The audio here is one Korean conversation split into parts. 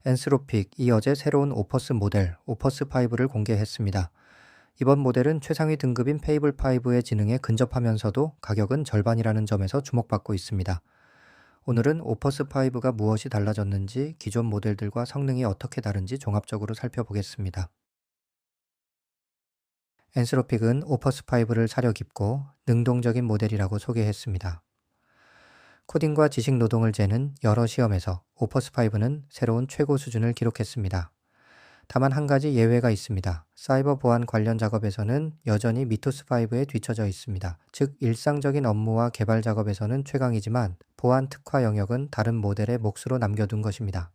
엔스로픽이 어제 새로운 오퍼스 모델 오퍼스5를 공개했습니다. 이번 모델은 최상위 등급인 페이블5의 지능에 근접하면서도 가격은 절반이라는 점에서 주목받고 있습니다. 오늘은 오퍼스5가 무엇이 달라졌는지, 기존 모델들과 성능이 어떻게 다른지 종합적으로 살펴보겠습니다. 엔스로픽은 오퍼스5를 사려 깊고 능동적인 모델이라고 소개했습니다. 코딩과 지식 노동을 재는 여러 시험에서 오퍼스5는 새로운 최고 수준을 기록했습니다. 다만 한 가지 예외가 있습니다. 사이버 보안 관련 작업에서는 여전히 미토스5에 뒤처져 있습니다. 즉 일상적인 업무와 개발 작업에서는 최강이지만 보안 특화 영역은 다른 모델의 몫으로 남겨둔 것입니다.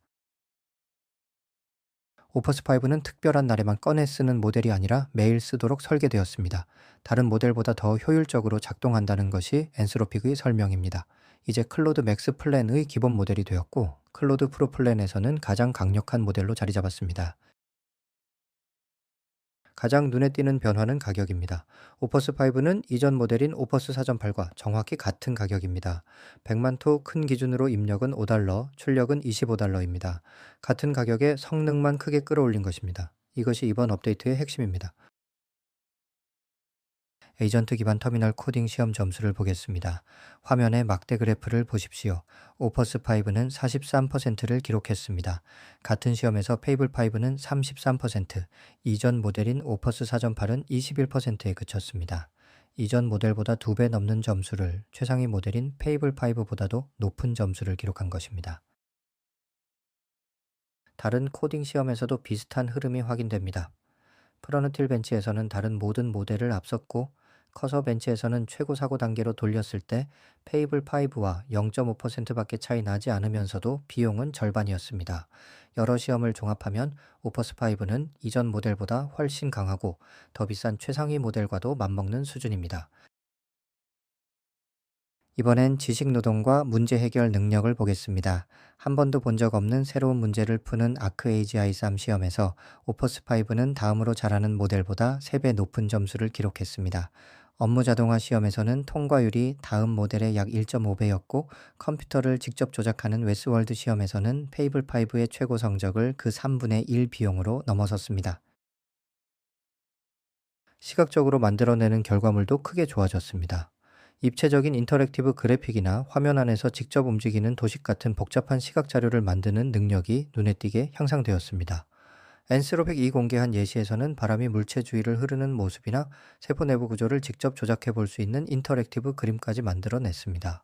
오퍼스5는 특별한 날에만 꺼내 쓰는 모델이 아니라 매일 쓰도록 설계되었습니다. 다른 모델보다 더 효율적으로 작동한다는 것이 엔스로픽의 설명입니다. 이제 클로드 맥스 플랜의 기본 모델이 되었고 클로드 프로 플랜에서는 가장 강력한 모델로 자리 잡았습니다. 가장 눈에 띄는 변화는 가격입니다. 오퍼스5는 이전 모델인 오퍼스 4.8과 정확히 같은 가격입니다. 100만 토 큰 기준으로 입력은 $5, 출력은 $25입니다. 같은 가격에 성능만 크게 끌어올린 것입니다. 이것이 이번 업데이트의 핵심입니다. 에이전트 기반 터미널 코딩 시험 점수를 보겠습니다. 화면에 막대 그래프를 보십시오. 오퍼스5는 43%를 기록했습니다. 같은 시험에서 페이블5는 33%, 이전 모델인 오퍼스 4.8은 21%에 그쳤습니다. 이전 모델보다 2배 넘는 점수를 최상위 모델인 페이블5보다도 높은 점수를 기록한 것입니다. 다른 코딩 시험에서도 비슷한 흐름이 확인됩니다. 프로너틸 벤치에서는 다른 모든 모델을 앞섰고 커서 벤치에서는 최고 사고 단계로 돌렸을 때 페이블5와 0.5%밖에 차이 나지 않으면서도 비용은 절반이었습니다. 여러 시험을 종합하면 오퍼스5는 이전 모델보다 훨씬 강하고 더 비싼 최상위 모델과도 맞먹는 수준입니다. 이번엔 지식 노동과 문제 해결 능력을 보겠습니다. 한 번도 본 적 없는 새로운 문제를 푸는 아크AGI3 시험에서 오퍼스5는 다음으로 잘하는 모델보다 3배 높은 점수를 기록했습니다. 업무 자동화 시험에서는 통과율이 다음 모델의 약 1.5배였고 컴퓨터를 직접 조작하는 웨스월드 시험에서는 페이블5의 최고 성적을 그 3분의 1 비용으로 넘어섰습니다. 시각적으로 만들어내는 결과물도 크게 좋아졌습니다. 입체적인 인터랙티브 그래픽이나 화면 안에서 직접 움직이는 도식 같은 복잡한 시각 자료를 만드는 능력이 눈에 띄게 향상되었습니다. 엔스로백이 공개한 예시에서는 바람이 물체 주위를 흐르는 모습이나 세포 내부 구조를 직접 조작해 볼 수 있는 인터랙티브 그림까지 만들어냈습니다.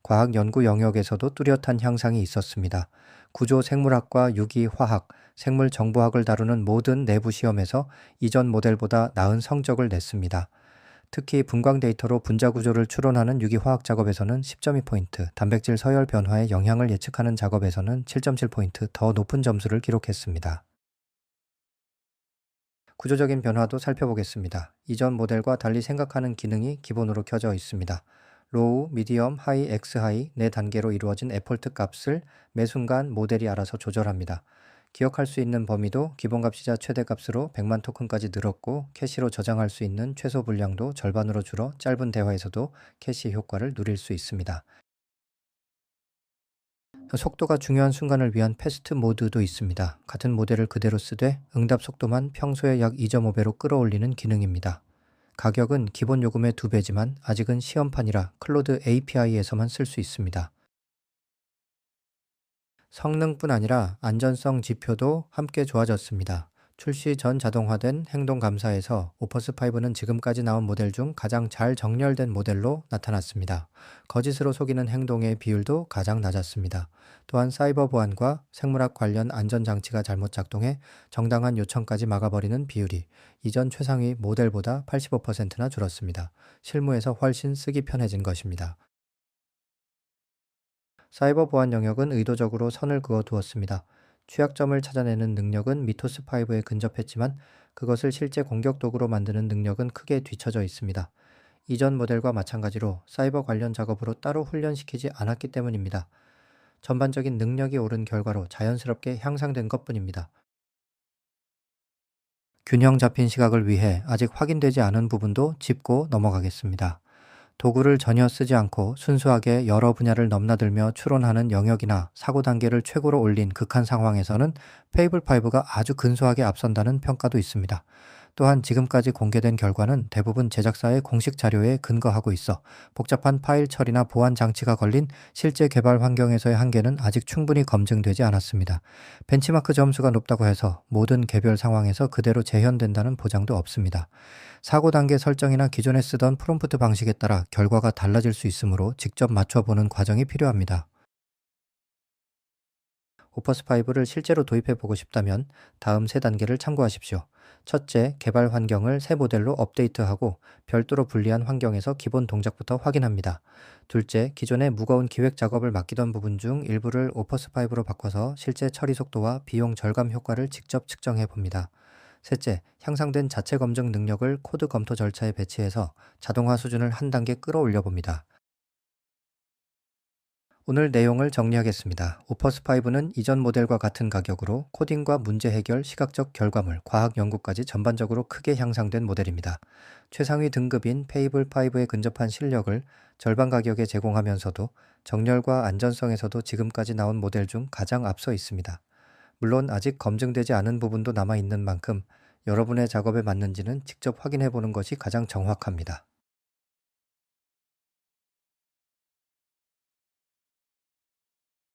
과학 연구 영역에서도 뚜렷한 향상이 있었습니다. 구조 생물학과 유기화학, 생물 정보학을 다루는 모든 내부 시험에서 이전 모델보다 나은 성적을 냈습니다. 특히 분광 데이터로 분자 구조를 추론하는 유기화학 작업에서는 10.2포인트, 단백질 서열 변화의 영향을 예측하는 작업에서는 7.7포인트 더 높은 점수를 기록했습니다. 구조적인 변화도 살펴보겠습니다. 이전 모델과 달리 생각하는 기능이 기본으로 켜져 있습니다. 로우, 미디엄, 하이, 엑스하이 4단계로 이루어진 에폴트 값을 매 순간 모델이 알아서 조절합니다. 기억할 수 있는 범위도 기본값이자 최대값으로 100만 토큰까지 늘었고 캐시로 저장할 수 있는 최소 분량도 절반으로 줄어 짧은 대화에서도 캐시 효과를 누릴 수 있습니다. 속도가 중요한 순간을 위한 패스트 모드도 있습니다. 같은 모델을 그대로 쓰되 응답 속도만 평소의 약 2.5배로 끌어올리는 기능입니다. 가격은 기본 요금의 2배지만 아직은 시험판이라 클로드 API에서만 쓸 수 있습니다. 성능뿐 아니라 안전성 지표도 함께 좋아졌습니다. 출시 전 자동화된 행동 감사에서 오퍼스5는 지금까지 나온 모델 중 가장 잘 정렬된 모델로 나타났습니다. 거짓으로 속이는 행동의 비율도 가장 낮았습니다. 또한 사이버 보안과 생물학 관련 안전장치가 잘못 작동해 정당한 요청까지 막아버리는 비율이 이전 최상위 모델보다 85%나 줄었습니다. 실무에서 훨씬 쓰기 편해진 것입니다. 사이버 보안 영역은 의도적으로 선을 그어 두었습니다. 취약점을 찾아내는 능력은 미토스5에 근접했지만 그것을 실제 공격 도구로 만드는 능력은 크게 뒤처져 있습니다. 이전 모델과 마찬가지로 사이버 관련 작업으로 따로 훈련시키지 않았기 때문입니다. 전반적인 능력이 오른 결과로 자연스럽게 향상된 것뿐입니다. 균형 잡힌 시각을 위해 아직 확인되지 않은 부분도 짚고 넘어가겠습니다. 도구를 전혀 쓰지 않고 순수하게 여러 분야를 넘나들며 추론하는 영역이나 사고 단계를 최고로 올린 극한 상황에서는 페이블 5가 아주 근소하게 앞선다는 평가도 있습니다. 또한 지금까지 공개된 결과는 대부분 제작사의 공식 자료에 근거하고 있어 복잡한 파일 처리나 보안 장치가 걸린 실제 개발 환경에서의 한계는 아직 충분히 검증되지 않았습니다. 벤치마크 점수가 높다고 해서 모든 개별 상황에서 그대로 재현된다는 보장도 없습니다. 사고 단계 설정이나 기존에 쓰던 프롬프트 방식에 따라 결과가 달라질 수 있으므로 직접 맞춰보는 과정이 필요합니다. 오퍼스5를 실제로 도입해 보고 싶다면 다음 세 단계를 참고하십시오. 첫째, 개발 환경을 새 모델로 업데이트하고 별도로 분리한 환경에서 기본 동작부터 확인합니다. 둘째, 기존의 무거운 기획 작업을 맡기던 부분 중 일부를 오퍼스5로 바꿔서 실제 처리 속도와 비용 절감 효과를 직접 측정해 봅니다. 셋째, 향상된 자체 검증 능력을 코드 검토 절차에 배치해서 자동화 수준을 한 단계 끌어올려 봅니다. 오늘 내용을 정리하겠습니다. 오퍼스5는 이전 모델과 같은 가격으로 코딩과 문제 해결, 시각적 결과물, 과학 연구까지 전반적으로 크게 향상된 모델입니다. 최상위 등급인 페이블5에 근접한 실력을 절반 가격에 제공하면서도 정렬과 안전성에서도 지금까지 나온 모델 중 가장 앞서 있습니다. 물론 아직 검증되지 않은 부분도 남아 있는 만큼 여러분의 작업에 맞는지는 직접 확인해 보는 것이 가장 정확합니다.